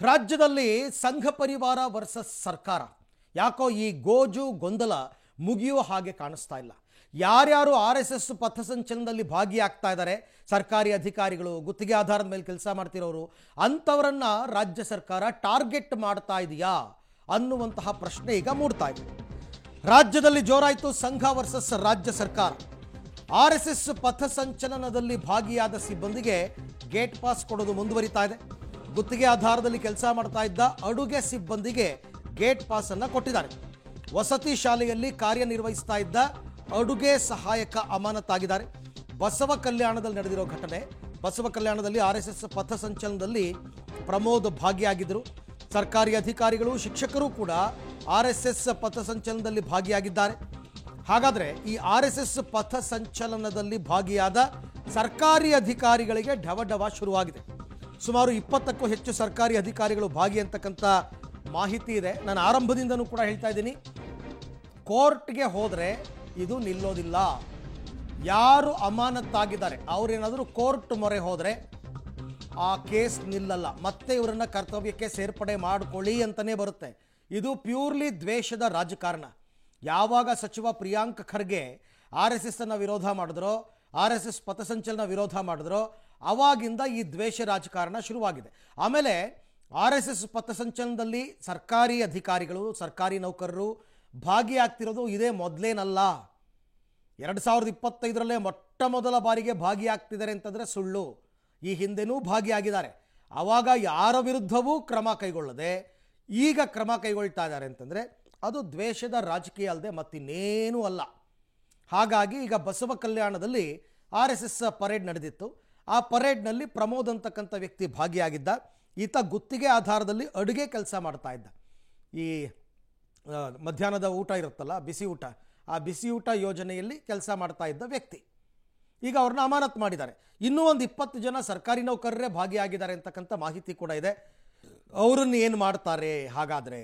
ರಾಜ್ಯದಲ್ಲಿ ಸಂಘ ಪರಿವಾರ ವರ್ಸಸ್ ಸರ್ಕಾರ ಯಾಕೋ ಈ ಗೋಜು ಗೊಂದಲ ಮುಗಿಯುವ ಹಾಗೆ ಕಾಣಿಸ್ತಾ ಇಲ್ಲ. ಯಾರ್ಯಾರು RSS ಪಥಸಂಚಲನದಲ್ಲಿ ಭಾಗಿಯಾಗ್ತಾ ಇದ್ದಾರೆ, ಸರ್ಕಾರಿ ಅಧಿಕಾರಿಗಳು, ಗುತ್ತಿಗೆ ಆಧಾರದ ಮೇಲೆ ಕೆಲಸ ಮಾಡ್ತಿರೋರು, ಅಂಥವರನ್ನ ರಾಜ್ಯ ಸರ್ಕಾರ ಟಾರ್ಗೆಟ್ ಮಾಡ್ತಾ ಇದೆಯಾ ಅನ್ನುವಂತಹ ಪ್ರಶ್ನೆ ಈಗ ಮೂಡ್ತಾ ಇದೆ. ರಾಜ್ಯದಲ್ಲಿ ಜೋರಾಯಿತು ಸಂಘ ವರ್ಸಸ್ ರಾಜ್ಯ ಸರ್ಕಾರ. RSS ಪಥಸಂಚಲನದಲ್ಲಿ ಭಾಗಿಯಾದ ಸಿಬ್ಬಂದಿಗೆ ಗೇಟ್ ಪಾಸ್ ಕೊಡೋದು ಮುಂದುವರಿತಾ ಇದೆ. ಗುತ್ತಿಗೆ ಆಧಾರದಲ್ಲಿ ಕೆಲಸ ಮಾಡ್ತಾ ಇದ್ದ ಅಡುಗೆ ಸಿಬ್ಬಂದಿಗೆ ಗೇಟ್ ಪಾಸ್ ಅನ್ನು ಕೊಟ್ಟಿದ್ದಾರೆ. ವಸತಿ ಶಾಲೆಯಲ್ಲಿ ಕಾರ್ಯನಿರ್ವಹಿಸ್ತಾ ಇದ್ದ ಅಡುಗೆ ಸಹಾಯಕ ಅಮಾನತಾಗಿದ್ದಾರೆ. ಬಸವ ಕಲ್ಯಾಣದಲ್ಲಿ ನಡೆದಿರೋ ಘಟನೆ. ಬಸವ ಕಲ್ಯಾಣದಲ್ಲಿ RSS ಪಥಸಂಚಲನದಲ್ಲಿ ಪ್ರಮೋದ್ ಭಾಗಿಯಾಗಿದ್ದರು. ಸರ್ಕಾರಿ ಅಧಿಕಾರಿಗಳು, ಶಿಕ್ಷಕರು ಕೂಡ RSS ಪಥಸಂಚಲನದಲ್ಲಿ ಭಾಗಿಯಾಗಿದ್ದಾರೆ. ಹಾಗಾದರೆ ಈ RSS ಪಥಸಂಚಲನದಲ್ಲಿ ಭಾಗಿಯಾದ ಸರ್ಕಾರಿ ಅಧಿಕಾರಿಗಳಿಗೆ ಢವಢವ ಶುರುವಾಗಿದೆ. ಸುಮಾರು 20ಕ್ಕೂ ಹೆಚ್ಚು ಸರ್ಕಾರಿ ಅಧಿಕಾರಿಗಳು ಭಾಗಿ ಅಂತಕ್ಕಂಥ ಮಾಹಿತಿ ಇದೆ. ನಾನು ಆರಂಭದಿಂದನೂ ಕೂಡ ಹೇಳ್ತಾ ಇದ್ದೀನಿ, ಕೋರ್ಟ್ಗೆ ಹೋದರೆ ಇದು ನಿಲ್ಲೋದಿಲ್ಲ. ಯಾರು ಅಮಾನತ್ತಾಗಿದ್ದಾರೆ ಅವರೇನಾದರೂ ಕೋರ್ಟ್ ಮೊರೆ ಹೋದರೆ ಆ ಕೇಸ್ ನಿಲ್ಲಲ್ಲ. ಮತ್ತೆ ಇವರನ್ನು ಕರ್ತವ್ಯಕ್ಕೆ ಸೇರ್ಪಡೆ ಮಾಡಿಕೊಳ್ಳಿ ಅಂತಲೇ ಬರುತ್ತೆ. ಇದು ಪ್ಯೂರ್ಲಿ ದ್ವೇಷದ ರಾಜಕಾರಣ. ಯಾವಾಗ ಸಚಿವ ಪ್ರಿಯಾಂಕ್ ಖರ್ಗೆ RSS ಅನ್ನು ವಿರೋಧ ಮಾಡಿದ್ರೋ, RSS ಪಥಸಂಚಲನ ವಿರೋಧ ಮಾಡಿದ್ರೋ, ಅವಾಗಿಂದ ಈ ದ್ವೇಷ ರಾಜಕಾರಣ ಶುರುವಾಗಿದೆ. ಆಮೇಲೆ RSS ಪಥಸಂಚಲನದಲ್ಲಿ ಸರ್ಕಾರಿ ಅಧಿಕಾರಿಗಳು, ಸರ್ಕಾರಿ ನೌಕರರು ಭಾಗಿಯಾಗ್ತಿರೋದು ಇದೇ ಮೊದಲೇನಲ್ಲ. 2025ರಲ್ಲೇ ಮೊಟ್ಟ ಮೊದಲ ಬಾರಿಗೆ ಭಾಗಿಯಾಗ್ತಿದ್ದಾರೆ ಅಂತಂದರೆ ಸುಳ್ಳು. ಈ ಹಿಂದೆನೂ ಭಾಗಿಯಾಗಿದ್ದಾರೆ. ಆವಾಗ ಯಾರ ವಿರುದ್ಧವೂ ಕ್ರಮ ಕೈಗೊಳ್ಳದೆ ಈಗ ಕ್ರಮ ಕೈಗೊಳ್ತಾ ಇದ್ದಾರೆ ಅಂತಂದರೆ ಅದು ದ್ವೇಷದ ರಾಜಕೀಯ ಅಲ್ಲದೆ ಮತ್ತಿನ್ನೇನೂ ಅಲ್ಲ. ಹಾಗಾಗಿ ಈಗ ಬಸವ ಕಲ್ಯಾಣದಲ್ಲಿ RSS ಪರೇಡ್ ನಡೆದಿತ್ತು. ಆ ಪರೇಡ್ನಲ್ಲಿ ಪ್ರಮೋದ್ ಅಂತಕ್ಕಂಥ ವ್ಯಕ್ತಿ ಭಾಗಿಯಾಗಿದ್ದ. ಈತ ಗುತ್ತಿಗೆ ಆಧಾರದಲ್ಲಿ ಅಡುಗೆ ಕೆಲಸ ಮಾಡ್ತಾ ಇದ್ದ. ಈ ಮಧ್ಯಾಹ್ನದ ಊಟ ಇರುತ್ತಲ್ಲ, ಬಿಸಿ ಊಟ, ಆ ಬಿಸಿ ಊಟ ಯೋಜನೆಯಲ್ಲಿ ಕೆಲಸ ಮಾಡ್ತಾ ಇದ್ದ ವ್ಯಕ್ತಿ. ಈಗ ಅವ್ರನ್ನ ಅಮಾನತ್ ಮಾಡಿದ್ದಾರೆ. ಇನ್ನೂ ಒಂದು 20 ಜನ ಸರ್ಕಾರಿ ನೌಕರರೇ ಭಾಗಿಯಾಗಿದ್ದಾರೆ ಅಂತಕ್ಕಂಥ ಮಾಹಿತಿ ಕೂಡ ಇದೆ. ಅವರನ್ನು ಏನು ಮಾಡ್ತಾರೆ ಹಾಗಾದರೆ?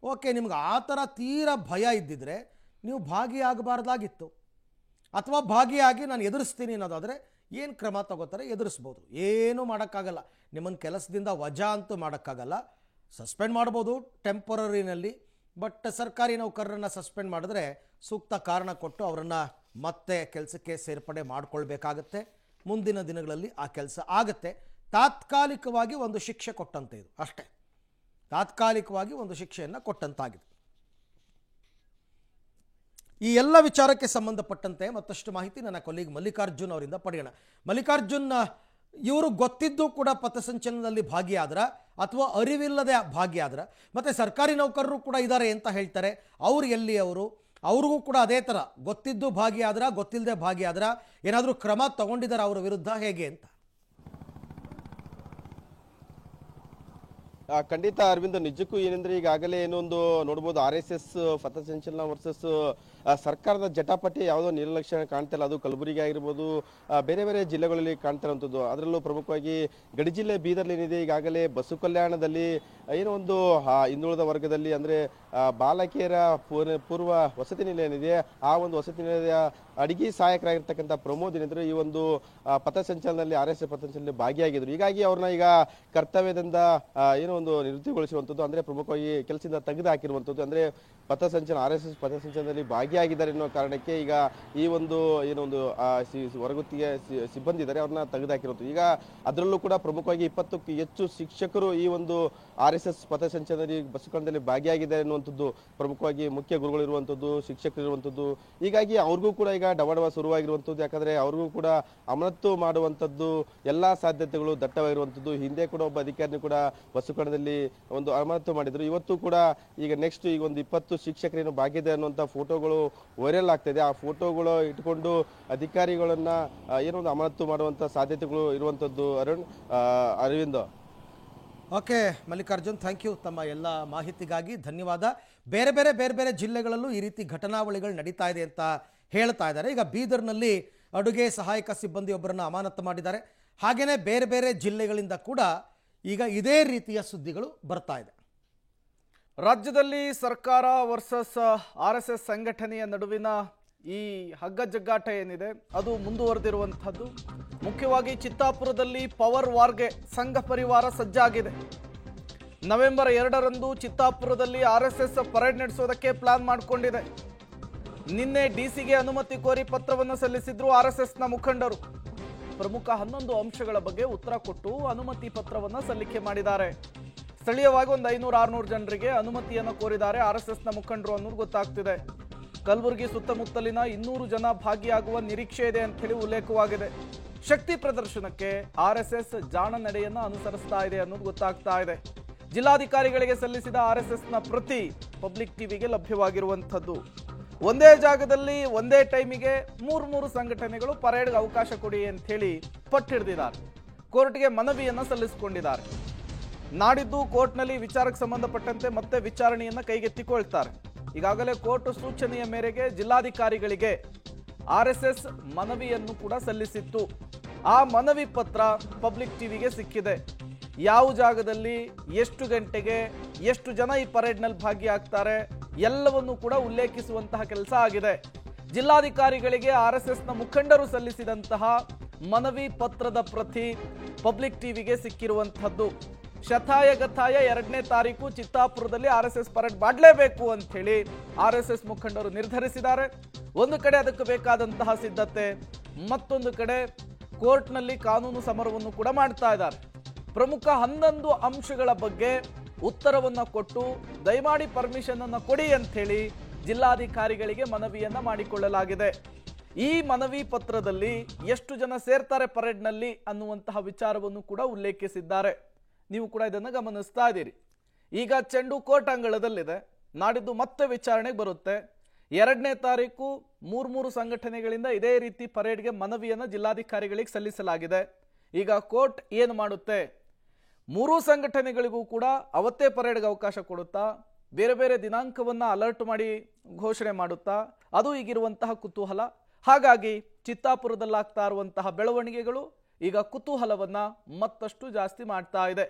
ಓಕೆ, ನಿಮ್ಗೆ ಆ ಥರ ತೀರಾ ಭಯ ಇದ್ದಿದ್ರೆ ನೀವು ಭಾಗಿಯಾಗಬಾರ್ದಾಗಿತ್ತು. ಅಥವಾ ಭಾಗಿಯಾಗಿ ನಾನು ಎದುರಿಸ್ತೀನಿ ಅನ್ನೋದಾದರೆ ಏನು ಕ್ರಮ ತಗೋತಾರೆ, ಎದುರಿಸ್ಬೋದು. ಏನೂ ಮಾಡೋಕ್ಕಾಗಲ್ಲ. ನಿಮ್ಮನ್ನು ಕೆಲಸದಿಂದ ವಜಾ ಅಂತೂ ಮಾಡೋಕ್ಕಾಗಲ್ಲ. ಸಸ್ಪೆಂಡ್ ಮಾಡ್ಬೋದು ಟೆಂಪರರಿನಲ್ಲಿ. ಬಟ್ ಸರ್ಕಾರಿ ನೌಕರರನ್ನು ಸಸ್ಪೆಂಡ್ ಮಾಡಿದ್ರೆ ಸೂಕ್ತ ಕಾರಣ ಕೊಟ್ಟು ಅವರನ್ನು ಮತ್ತೆ ಕೆಲಸಕ್ಕೆ ಸೇರ್ಪಡೆ ಮಾಡಿಕೊಳ್ಬೇಕಾಗತ್ತೆ. ಮುಂದಿನ ದಿನಗಳಲ್ಲಿ ಆ ಕೆಲಸ ಆಗುತ್ತೆ. ತಾತ್ಕಾಲಿಕವಾಗಿ ಒಂದು ಶಿಕ್ಷೆ ಕೊಟ್ಟಂತೆ ಇದು ಅಷ್ಟೇ. ತಾತ್ಕಾಲಿಕವಾಗಿ ಒಂದು ಶಿಕ್ಷೆಯನ್ನು ಕೊಟ್ಟಂತಾಗಿದೆ. ಈ ಎಲ್ಲ ವಿಚಾರಕ್ಕೆ ಸಂಬಂಧಪಟ್ಟಂತೆ ಮತ್ತಷ್ಟು ಮಾಹಿತಿ ನನ್ನ ಕೊಲೀಗ್ ಮಲ್ಲಿಕಾರ್ಜುನ್ ಅವರಿಂದ ಪಡೆಯೋಣ. ಮಲ್ಲಿಕಾರ್ಜುನ್, ಇವರು ಗೊತ್ತಿದ್ದು ಕೂಡ ಪಥಸಂಚಲನದಲ್ಲಿ ಭಾಗಿಯಾದ್ರ ಅಥವಾ ಅರಿವಿಲ್ಲದೆ ಭಾಗಿಯಾದ್ರ? ಮತ್ತು ಸರ್ಕಾರಿ ನೌಕರರು ಕೂಡ ಇದ್ದಾರೆ ಅಂತ ಹೇಳ್ತಾರೆ. ಅವರು ಎಲ್ಲಿ? ಅವ್ರಿಗೂ ಕೂಡ ಅದೇ ಥರ ಗೊತ್ತಿದ್ದು ಭಾಗಿಯಾದ್ರ, ಗೊತ್ತಿಲ್ಲದೆ ಭಾಗಿಯಾದ್ರ? ಏನಾದರೂ ಕ್ರಮ ತಗೊಂಡಿದ್ದಾರೆ ಅವರ ವಿರುದ್ಧ, ಹೇಗೆ ಅಂತ? ಖಂಡಿತ ಅರವಿಂದ್, ನಿಜಕ್ಕೂ ಏನಂದ್ರೆ ಈಗಾಗಲೇ ಏನೊಂದು ನೋಡ್ಬೋದು, RSS ಪಥಸಂಚಲನ ವರ್ಸಸ್ ಸರ್ಕಾರದ ಜಟಾಪಟಿ ಯಾವುದೋ ನಿರ್ಲಕ್ಷ್ಯ ಕಾಣ್ತಿಲ್ಲ. ಅದು ಕಲಬುರಗಿ ಆಗಿರ್ಬೋದು, ಬೇರೆ ಬೇರೆ ಜಿಲ್ಲೆಗಳಲ್ಲಿ ಕಾಣ್ತಿರೋಂಥದ್ದು. ಅದರಲ್ಲೂ ಪ್ರಮುಖವಾಗಿ ಗಡಿ ಜಿಲ್ಲೆ ಬೀದರ್ಲಿ ಏನಿದೆ, ಈಗಾಗಲೇ ಬಸವ ಕಲ್ಯಾಣದಲ್ಲಿ ಏನೋ ಒಂದು ಹಿಂದುಳಿದ ವರ್ಗದಲ್ಲಿ ಅಂದರೆ ಬಾಲಕಿಯರ ಪೂರ್ವ ವಸತಿ ನಿಲಯ ಏನಿದೆ, ಆ ಒಂದು ವಸತಿ ನಿಲಯದ ಅಡಿಗೆ ಸಹಾಯಕರಾಗಿರ್ತಕ್ಕಂಥ ಪ್ರಮೋದ್ ಏನಿದ್ರು ಈ ಒಂದು ಪಥಸಂಚಲನದಲ್ಲಿ RSS ಪಥಸಂಚಲನದಲ್ಲಿ ಭಾಗಿಯಾಗಿದ್ರು. ಹೀಗಾಗಿ ಅವ್ರನ್ನ ಈಗ ಕರ್ತವ್ಯದಿಂದ ಏನೋ ಒಂದು ನಿವೃತ್ತಿಗೊಳಿಸುವಂಥದ್ದು, ಅಂದರೆ ಪ್ರಮುಖವಾಗಿ ಕೆಲಸದಿಂದ ತೆಗೆದು ಹಾಕಿರುವಂಥದ್ದು. ಅಂದರೆ RSS ಪಥಸಂಚಲನದಲ್ಲಿ ಭಾಗಿಯಾಗಿದ್ದಾರೆ ಅನ್ನೋ ಕಾರಣಕ್ಕೆ ಈಗ ಈ ಒಂದು ಏನೊಂದು ಹೊರಗುತ್ತಿಗೆ ಸಿಬ್ಬಂದಿ ಇದ್ದಾರೆ, ಅವ್ರನ್ನ ತೆಗೆದು ಹಾಕಿರುವಂಥದ್ದು. ಈಗ ಅದರಲ್ಲೂ ಕೂಡ ಪ್ರಮುಖವಾಗಿ 20ಕ್ಕೂ ಹೆಚ್ಚು ಶಿಕ್ಷಕರು ಈ ಒಂದು RSS ಪಥಸಂಚಲನದಲ್ಲಿ ಬಸವಕಲ್ಯಾಣದಲ್ಲಿ ಭಾಗಿಯಾಗಿದ್ದಾರೆ ಅನ್ನುವಂಥದ್ದು, ಪ್ರಮುಖವಾಗಿ ಮುಖ್ಯ ಗುರುಗಳಿರುವಂಥದ್ದು, ಶಿಕ್ಷಕರು ಇರುವಂಥದ್ದು. ಹೀಗಾಗಿ ಅವ್ರಿಗೂ ಕೂಡ ಈಗ ಡವಡವ ಶುರುವಾಗಿರುವಂಥದ್ದು. ಯಾಕಂದರೆ ಅವ್ರಿಗೂ ಕೂಡ ಅಮಾನತು ಮಾಡುವಂಥದ್ದು ಎಲ್ಲ ಸಾಧ್ಯತೆಗಳು ದಟ್ಟವಾಗಿರುವಂಥದ್ದು. ಹಿಂದೆ ಕೂಡ ಒಬ್ಬ ಅಧಿಕಾರಿ ಕೂಡ ಬಸವಕಲ್ಯಾಣದಲ್ಲಿ ಒಂದು ಅಮಾನತು ಮಾಡಿದ್ರು. ಇವತ್ತು ಕೂಡ ಈಗ ನೆಕ್ಸ್ಟ್ ಈಗ ಒಂದು 20 ಶಿಕ್ಷಕರೇನು ಭಾಗಿದ್ದಾರೆ ಅನ್ನುವಂಥ ಫೋಟೋಗಳು ವೈರಲ್ ಆಗ್ತಾಯಿದೆ. ಆ ಫೋಟೋಗಳು ಇಟ್ಕೊಂಡು ಅಧಿಕಾರಿಗಳನ್ನ ಏನೋ ಒಂದು ಅಮಾನತು ಮಾಡುವಂಥ ಸಾಧ್ಯತೆಗಳು ಇರುವಂಥದ್ದು. Arvind. Okay Mallikarjun, thank you. ತಮ್ಮ ಎಲ್ಲ ಮಾಹಿತಿಗಾಗಿ ಧನ್ಯವಾದ. ಬೇರೆ ಬೇರೆ ಜಿಲ್ಲೆಗಳಲ್ಲೂ ಈ ರೀತಿ ಘಟನಾವಳಿಗಳು ನಡೀತಾ ಇದೆ ಅಂತ ಹೇಳ್ತಾ ಇದ್ದಾರೆ. ಈಗ ಬೀದರ್ನಲ್ಲಿ ಅಡುಗೆ ಸಹಾಯಕ ಸಿಬ್ಬಂದಿಯೊಬ್ಬರನ್ನು ಅಮಾನತು ಮಾಡಿದ್ದಾರೆ. ಹಾಗೆಯೇ ಬೇರೆ ಜಿಲ್ಲೆಗಳಿಂದ ಕೂಡ ಈಗ ಇದೇ ರೀತಿಯ ಸುದ್ದಿಗಳು ಬರ್ತಾ ಇದೆ. ರಾಜ್ಯದಲ್ಲಿ ಸರ್ಕಾರ ವರ್ಸಸ್ RSS ಸಂಘಟನೆಯ ನಡುವಿನ ಈ ಹಗ್ಗ ಜಗ್ಗಾಟ ಏನಿದೆ ಅದು ಮುಂದುವರೆದಿರುವಂಥದ್ದು. ಮುಖ್ಯವಾಗಿ ಚಿತ್ತಾಪುರದಲ್ಲಿ ಪವರ್ ವಾರ್ಗೆ ಸಂಘ ಪರಿವಾರ ಸಜ್ಜಾಗಿದೆ. ನವೆಂಬರ್ 2ರಂದು ಚಿತ್ತಾಪುರದಲ್ಲಿ RSS ಪರೇಡ್ ನಡೆಸೋದಕ್ಕೆ ಪ್ಲಾನ್ ಮಾಡಿಕೊಂಡಿದೆ. ನಿನ್ನೆ ಡಿಸಿಗೆ ಅನುಮತಿ ಕೋರಿ ಪತ್ರವನ್ನು ಸಲ್ಲಿಸಿದ್ರು RSSನ ಮುಖಂಡರು. ಪ್ರಮುಖ 11 ಅಂಶಗಳ ಬಗ್ಗೆ ಉತ್ತರ ಕೊಟ್ಟು ಅನುಮತಿ ಪತ್ರವನ್ನು ಸಲ್ಲಿಕೆ ಮಾಡಿದ್ದಾರೆ. ಸ್ಥಳೀಯವಾಗಿ ಒಂದು 500-600 ಜನರಿಗೆ ಅನುಮತಿಯನ್ನು ಕೋರಿದ್ದಾರೆ RSSನ ಮುಖಂಡರು ಅನ್ನೋದು ಗೊತ್ತಾಗ್ತಿದೆ. ಕಲಬುರಗಿ ಸುತ್ತಮುತ್ತಲಿನ 200 ಜನ ಭಾಗಿಯಾಗುವ ನಿರೀಕ್ಷೆ ಇದೆ ಅಂತ ಹೇಳಿ ಉಲ್ಲೇಖವಾಗಿದೆ. ಶಕ್ತಿ ಪ್ರದರ್ಶನಕ್ಕೆ RSS ಜಾಣ ನಡೆಯನ್ನು ಅನುಸರಿಸ್ತಾ ಇದೆ ಅನ್ನೋದು ಗೊತ್ತಾಗ್ತಾ ಇದೆ. ಜಿಲ್ಲಾಧಿಕಾರಿಗಳಿಗೆ ಸಲ್ಲಿಸಿದ RSSನ ಪ್ರತಿ ಪಬ್ಲಿಕ್ ಟಿವಿಗೆ ಲಭ್ಯವಾಗಿರುವಂಥದ್ದು. ಒಂದೇ ಜಾಗದಲ್ಲಿ ಒಂದೇ ಟೈಮಿಗೆ 3 ಸಂಘಟನೆಗಳು ಪರೇಡ್ಗೆ ಅವಕಾಶ ಕೊಡಿ ಅಂತ ಹೇಳಿ ಪಟ್ಟಿಡಿದಿದ್ದಾರೆ. ಕೋರ್ಟ್ಗೆ ಮನವಿಯನ್ನು ಸಲ್ಲಿಸಿಕೊಂಡಿದ್ದಾರೆ. ನಾಡಿದ್ದು ಕೋರ್ಟ್ನಲ್ಲಿ ವಿಚಾರಕ್ಕೆ ಸಂಬಂಧಪಟ್ಟಂತೆ ಮತ್ತೆ ವಿಚಾರಣೆಯನ್ನು ಕೈಗೆತ್ತಿಕೊಳ್ತಾರೆ. ಈಗಾಗಲೇ ಕೋರ್ಟ್ ಸೂಚನೆಯ ಮೇರೆಗೆ ಜಿಲ್ಲಾಧಿಕಾರಿಗಳಿಗೆ RSS ಮನವಿಯನ್ನು ಕೂಡ ಸಲ್ಲಿಸಿತ್ತು. ಆ ಮನವಿ ಪತ್ರ ಪಬ್ಲಿಕ್ ಟಿವಿಗೆ ಸಿಕ್ಕಿದೆ. ಯಾವ ಜಾಗದಲ್ಲಿ, ಎಷ್ಟು ಗಂಟೆಗೆ, ಎಷ್ಟು ಜನ ಈ ಪರೇಡ್ನಲ್ಲಿ ಭಾಗಿಯಾಗ್ತಾರೆ ಎಲ್ಲವನ್ನೂ ಕೂಡ ಉಲ್ಲೇಖಿಸುವಂತಹ ಕೆಲಸ ಆಗಿದೆ. ಜಿಲ್ಲಾಧಿಕಾರಿಗಳಿಗೆ RSSನ ಮುಖಂಡರು ಸಲ್ಲಿಸಿದಂತಹ ಮನವಿ ಪತ್ರದ ಪ್ರತಿ ಪಬ್ಲಿಕ್ ಟಿವಿಗೆ ಸಿಕ್ಕಿರುವಂತಹದ್ದು. ಶತಾಯ ಗತಾಯ 2ನೇ ತಾರೀಕು ಚಿತ್ತಾಪುರದಲ್ಲಿ RSS ಪರೇಡ್ ಮಾಡಲೇಬೇಕು ಅಂತ ಹೇಳಿ RSS ಮುಖಂಡರು ನಿರ್ಧರಿಸಿದ್ದಾರೆ. ಒಂದು ಕಡೆ ಅದಕ್ಕೆ ಬೇಕಾದಂತಹ ಸಿದ್ಧತೆ, ಮತ್ತೊಂದು ಕಡೆ ಕೋರ್ಟ್ನಲ್ಲಿ ಕಾನೂನು ಸಮರವನ್ನು ಕೂಡ ಮಾಡ್ತಾ ಇದ್ದಾರೆ. ಪ್ರಮುಖ 11 ಅಂಶಗಳ ಬಗ್ಗೆ ಉತ್ತರವನ್ನು ಕೊಟ್ಟು ದಯಮಾಡಿ ಪರ್ಮಿಷನ್ ಅನ್ನು ಕೊಡಿ ಅಂತ ಹೇಳಿ ಜಿಲ್ಲಾಧಿಕಾರಿಗಳಿಗೆ ಮನವಿಯನ್ನ ಮಾಡಿಕೊಳ್ಳಲಾಗಿದೆ. ಈ ಮನವಿ ಪತ್ರದಲ್ಲಿ ಎಷ್ಟು ಜನ ಸೇರ್ತಾರೆ ಪರೇಡ್ನಲ್ಲಿ ಅನ್ನುವಂತಹ ವಿಚಾರವನ್ನು ಕೂಡ ಉಲ್ಲೇಖಿಸಿದ್ದಾರೆ. ನೀವು ಕೂಡ ಇದನ್ನು ಗಮನಿಸ್ತಾ ಇದ್ದೀರಿ. ಈಗ ಚೆಂಡು ಕೋರ್ಟ್ ಅಂಗಳದಲ್ಲಿದೆ. ನಾಡಿದ್ದು ಮತ್ತೆ ವಿಚಾರಣೆಗೆ ಬರುತ್ತೆ. 2ನೇ ತಾರೀಕು 3 ಸಂಘಟನೆಗಳಿಂದ ಇದೇ ರೀತಿ ಪರೇಡ್ಗೆ ಮನವಿಯನ್ನು ಜಿಲ್ಲಾಧಿಕಾರಿಗಳಿಗೆ ಸಲ್ಲಿಸಲಾಗಿದೆ. ಈಗ ಕೋರ್ಟ್ ಏನು ಮಾಡುತ್ತೆ? 3 ಸಂಘಟನೆಗಳಿಗೂ ಕೂಡ ಅವತ್ತೇ ಪರೇಡ್ಗೆ ಅವಕಾಶ ಕೊಡುತ್ತಾ, ಬೇರೆ ಬೇರೆ ದಿನಾಂಕವನ್ನ ಅಲರ್ಟ್ ಮಾಡಿ ಘೋಷಣೆ ಮಾಡುತ್ತಾ? ಅದು ಈಗಿರುವಂತಹ ಕುತೂಹಲ. ಹಾಗಾಗಿ ಚಿತ್ತಾಪುರದಲ್ಲಾಗ್ತಾ ಇರುವಂತಹ ಬೆಳವಣಿಗೆಗಳು ಈಗ ಕುತೂಹಲವನ್ನ ಮತ್ತಷ್ಟು ಜಾಸ್ತಿ ಮಾಡ್ತಾ ಇದೆ.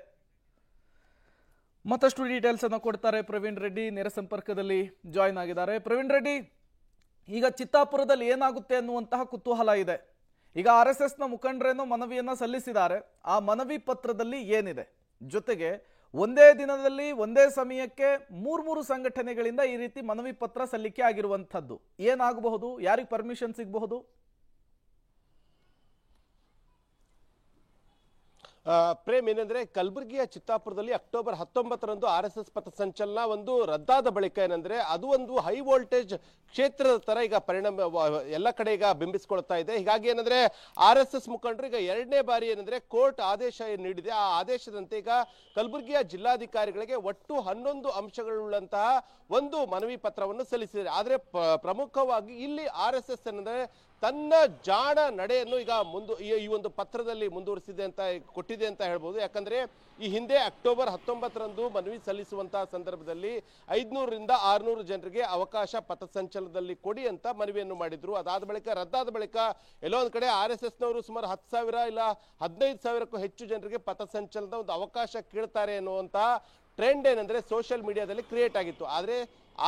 ಮತ್ತಷ್ಟು ಡೀಟೇಲ್ಸ್ ಅನ್ನು ಕೊಡ್ತಾರೆ ಪ್ರವೀಣ್ ರೆಡ್ಡಿ, ನೇರ ಸಂಪರ್ಕದಲ್ಲಿ ಜಾಯಿನ್ ಆಗಿದ್ದಾರೆ. ಪ್ರವೀಣ್ ರೆಡ್ಡಿ, ಈಗ ಚಿತ್ತಾಪುರದಲ್ಲಿ ಏನಾಗುತ್ತೆ ಅನ್ನುವಂತಹ ಕುತೂಹಲ ಇದೆ. ಈಗ RSSನ ಮುಖಂಡರೇನೋ ಮನವಿಯನ್ನ ಸಲ್ಲಿಸಿದ್ದಾರೆ. ಆ ಮನವಿ ಪತ್ರದಲ್ಲಿ ಏನಿದೆ? ಜೊತೆಗೆ ಒಂದೇ ದಿನದಲ್ಲಿ ಒಂದೇ ಸಮಯಕ್ಕೆ 3 ಸಂಘಟನೆಗಳಿಂದ ಈ ರೀತಿ ಮನವಿ ಪತ್ರ ಸಲ್ಲಿಕೆ ಆಗಿರುವಂತದ್ದು ಏನಾಗಬಹುದು? ಯಾರಿಗೆ ಪರ್ಮಿಷನ್ ಸಿಗಬಹುದು? ಪ್ರೇಮ್, ಏನಂದ್ರೆ ಕಲಬುರಗಿಯ ಚಿತ್ತಾಪುರದಲ್ಲಿ ಅಕ್ಟೋಬರ್ 19ರಂದು RSS ಪಥಸಂಚಲನ ಒಂದು ರದ್ದಾದ ಬಳಿಕ ಏನಂದ್ರೆ ಅದು ಒಂದು ಹೈ ವೋಲ್ಟೇಜ್ ಕ್ಷೇತ್ರದ ತರ ಈಗ ಪರಿಣಾಮ ಎಲ್ಲ ಕಡೆ ಈಗ ಬಿಂಬಿಸ್ಕೊಳ್ತಾ ಇದೆ. ಹೀಗಾಗಿ ಏನಂದ್ರೆ RSS ಮುಖಂಡರು ಈಗ 2ನೇ ಬಾರಿ ಏನಂದ್ರೆ ಕೋರ್ಟ್ ಆದೇಶ ನೀಡಿದೆ. ಆ ಆದೇಶದಂತೆ ಈಗ ಕಲಬುರಗಿಯ ಜಿಲ್ಲಾಧಿಕಾರಿಗಳಿಗೆ ಒಟ್ಟು 11 ಅಂಶಗಳುಳ್ಳಂತಹ ಒಂದು ಮನವಿ ಪತ್ರವನ್ನು ಸಲ್ಲಿಸಿದ್ದಾರೆ. ಆದ್ರೆ ಪ್ರಮುಖವಾಗಿ ಇಲ್ಲಿ RSS ಏನಂದ್ರೆ ತನ್ನ ಜಾಣ ನಡೆಯನ್ನು ಈಗ ಈ ಒಂದು ಪತ್ರದಲ್ಲಿ ಮುಂದುವರಿಸಿದೆ ಅಂತ ಕೊಟ್ಟಿದೆ ಅಂತ ಹೇಳ್ಬೋದು. ಯಾಕಂದ್ರೆ ಈ ಹಿಂದೆ ಅಕ್ಟೋಬರ್ 19ರಂದು ಮನವಿ ಸಲ್ಲಿಸುವಂತಹ ಸಂದರ್ಭದಲ್ಲಿ 500ರಿಂದ 600 ಜನರಿಗೆ ಅವಕಾಶ ಪಥಸಂಚಲನದಲ್ಲಿ ಕೊಡಿ ಅಂತ ಮನವಿಯನ್ನು ಮಾಡಿದ್ರು. ಅದಾದ ಬಳಿಕ ರದ್ದಾದ ಬಳಿಕ ಎಲ್ಲೋ ಒಂದ್ ಕಡೆ RSSನವರು ಸುಮಾರು 10,000 ಇಲ್ಲ 15,000ಕ್ಕೂ ಹೆಚ್ಚು ಜನರಿಗೆ ಪಥಸಂಚಲನದ ಒಂದು ಅವಕಾಶ ಕೇಳ್ತಾರೆ ಅನ್ನುವಂತಹ ಟ್ರೆಂಡ್ ಏನಂದ್ರೆ ಸೋಷಿಯಲ್ ಮೀಡಿಯಾದಲ್ಲಿ ಕ್ರಿಯೇಟ್ ಆಗಿತ್ತು. ಆದ್ರೆ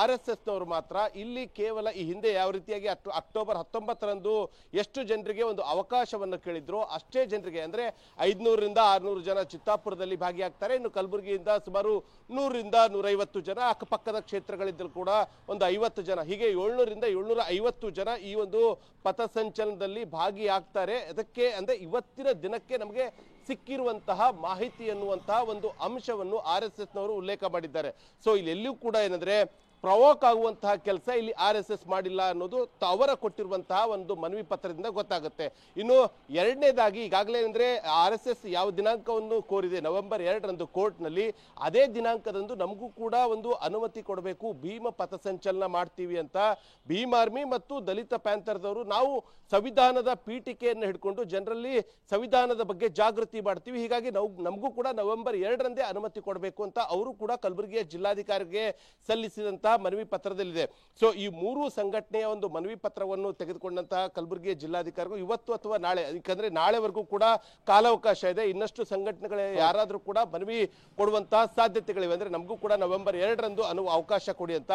RSSನವರು ಮಾತ್ರ ಇಲ್ಲಿ ಕೇವಲ ಈ ಹಿಂದೆ ಯಾವ ರೀತಿಯಾಗಿ ಅಕ್ಟೋಬರ್ 19ರಂದು ಎಷ್ಟು ಜನರಿಗೆ ಒಂದು ಅವಕಾಶವನ್ನು ಕೇಳಿದ್ರು ಅಷ್ಟೇ ಜನರಿಗೆ, ಅಂದ್ರೆ 500ರಿಂದ 600 ಜನ ಚಿತ್ತಾಪುರದಲ್ಲಿ ಭಾಗಿಯಾಗ್ತಾರೆ. ಇನ್ನು ಕಲಬುರಗಿಯಿಂದ ಸುಮಾರು 100ರಿಂದ 150 ಜನ, ಅಕ್ಕಪಕ್ಕದ ಕ್ಷೇತ್ರಗಳಿದ್ದರೂ ಕೂಡ ಒಂದು 50 ಜನ, ಹೀಗೆ 700ರಿಂದ 750 ಜನ ಈ ಒಂದು ಪಥಸಂಚಲನದಲ್ಲಿ ಭಾಗಿಯಾಗ್ತಾರೆ. ಅದಕ್ಕೆ ಅಂದ್ರೆ ಇವತ್ತಿನ ದಿನಕ್ಕೆ ನಮಗೆ ಸಿಕ್ಕಿರುವಂತಹ ಮಾಹಿತಿ ಎನ್ನುವಂತಹ ಒಂದು ಅಂಶವನ್ನು RSSನವರು ಉಲ್ಲೇಖ ಮಾಡಿದ್ದಾರೆ. ಸೊ ಇಲ್ಲೆಲ್ಲೂ ಕೂಡ ಏನಂದ್ರೆ ಪ್ರವೋಕ್ ಆಗುವಂತಹ ಕೆಲಸ ಇಲ್ಲಿ RSS ಮಾಡಿಲ್ಲ ಅನ್ನೋದು ಅವರ ಕೊಟ್ಟಿರುವಂತಹ ಒಂದು ಮನವಿ ಪತ್ರದಿಂದ ಗೊತ್ತಾಗುತ್ತೆ. ಇನ್ನು ಎರಡನೇದಾಗಿ ಈಗಾಗಲೇ ಅಂದ್ರೆ RSS ಯಾವ ದಿನಾಂಕವನ್ನು ಕೋರಿದೆ ನವೆಂಬರ್ 2ರಂದು ಕೋರ್ಟ್ನಲ್ಲಿ, ಅದೇ ದಿನಾಂಕದಂದು ನಮಗೂ ಕೂಡ ಒಂದು ಅನುಮತಿ ಕೊಡಬೇಕು, ಭೀಮ ಪಥಸಂಚಲನ ಮಾಡ್ತೀವಿ ಅಂತ ಭೀಮ್ ಆರ್ಮಿ ಮತ್ತು ದಲಿತ ಪ್ಯಾಂಥರ್ದವರು ನಾವು ಸಂವಿಧಾನದ ಪೀಠಿಕೆಯನ್ನು ಹಿಡ್ಕೊಂಡು ಜನರಲ್ಲಿ ಸಂವಿಧಾನದ ಬಗ್ಗೆ ಜಾಗೃತಿ ಮಾಡ್ತೀವಿ, ಹೀಗಾಗಿ ನಮಗೂ ಕೂಡ ನವೆಂಬರ್ 2ರಂದೇ ಅನುಮತಿ ಕೊಡಬೇಕು ಅಂತ ಅವರು ಕೂಡ ಕಲಬುರಗಿಯ ಜಿಲ್ಲಾಧಿಕಾರಿಗೆ ಸಲ್ಲಿಸಿದಂತ ಕೊಡುವಂತಹ ಮನವಿ ಪತ್ರದಲ್ಲಿದೆ. ಸೊ ಈ ಮೂರು ಸಂಘಟನೆಯ ಒಂದು ಮನವಿ ಪತ್ರವನ್ನು ತೆಗೆದುಕೊಂಡಂತಹ ಕಲಬುರಗಿಯ ಜಿಲ್ಲಾಧಿಕಾರಿಗಳು ಇವತ್ತು ಅಥವಾ ನಾಳೆ, ಯಾಕಂದ್ರೆ ನಾಳೆವರೆಗೂ ಕೂಡ ಕಾಲಾವಕಾಶ ಇದೆ, ಇನ್ನಷ್ಟು ಸಂಘಟನೆಗಳ ಯಾರಾದರೂ ಕೂಡ ಮನವಿ ಕೊಡುವಂತಹ ಸಾಧ್ಯತೆಗಳಿವೆ. ಅಂದ್ರೆ ನಮಗೂ ಕೂಡ ನವೆಂಬರ್ 2ರಂದು ಅವಕಾಶ ಕೊಡಿ ಅಂತ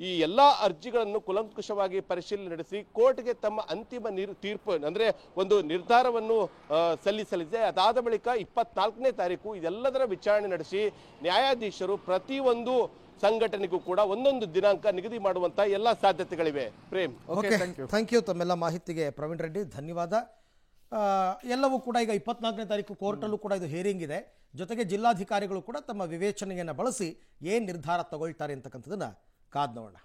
ಈ ಎಲ್ಲಾ ಅರ್ಜಿಗಳನ್ನು ಕುಲಂಕುಷವಾಗಿ ಪರಿಶೀಲನೆ ನಡೆಸಿ ಕೋರ್ಟ್ಗೆ ತಮ್ಮ ಅಂತಿಮ ತೀರ್ಪು ಅಂದ್ರೆ ಒಂದು ನಿರ್ಧಾರವನ್ನು ಸಲ್ಲಿಸಲಿದೆ. ಅದಾದ ಬಳಿಕ 24ನೇ ತಾರೀಕು ಇದೆಲ್ಲದರ ವಿಚಾರಣೆ ನಡೆಸಿ ನ್ಯಾಯಾಧೀಶರು ಪ್ರತಿಯೊಂದು ಸಂಘಟನೆಗೂ ಕೂಡ ಒಂದೊಂದು ದಿನಾಂಕ ನಿಗದಿ ಮಾಡುವಂತ ಎಲ್ಲ ಸಾಧ್ಯತೆಗಳಿವೆ. ಪ್ರೇಮ್, ಓಕೆ, ಥ್ಯಾಂಕ್ ಯು ತಮ್ಮೆಲ್ಲ ಮಾಹಿತಿಗೆ ಪ್ರವೀಣ್ ರೆಡ್ಡಿ, ಧನ್ಯವಾದ. ಎಲ್ಲವೂ ಕೂಡ ಈಗ 24ನೇ ತಾರೀಕು ಕೋರ್ಟಲ್ಲೂ ಕೂಡ ಇದು ಹಿಯರಿಂಗ್ ಇದೆ. ಜೊತೆಗೆ ಜಿಲ್ಲಾಧಿಕಾರಿಗಳು ಕೂಡ ತಮ್ಮ ವಿವೇಚನೆಯನ್ನು ಬಳಸಿ ಏನು ನಿರ್ಧಾರ ತಗೊಳ್ತಾರೆ ಅಂತಕ್ಕಂಥದ್ದನ್ನು ಕಾದ್ ನೋಡೋಣ.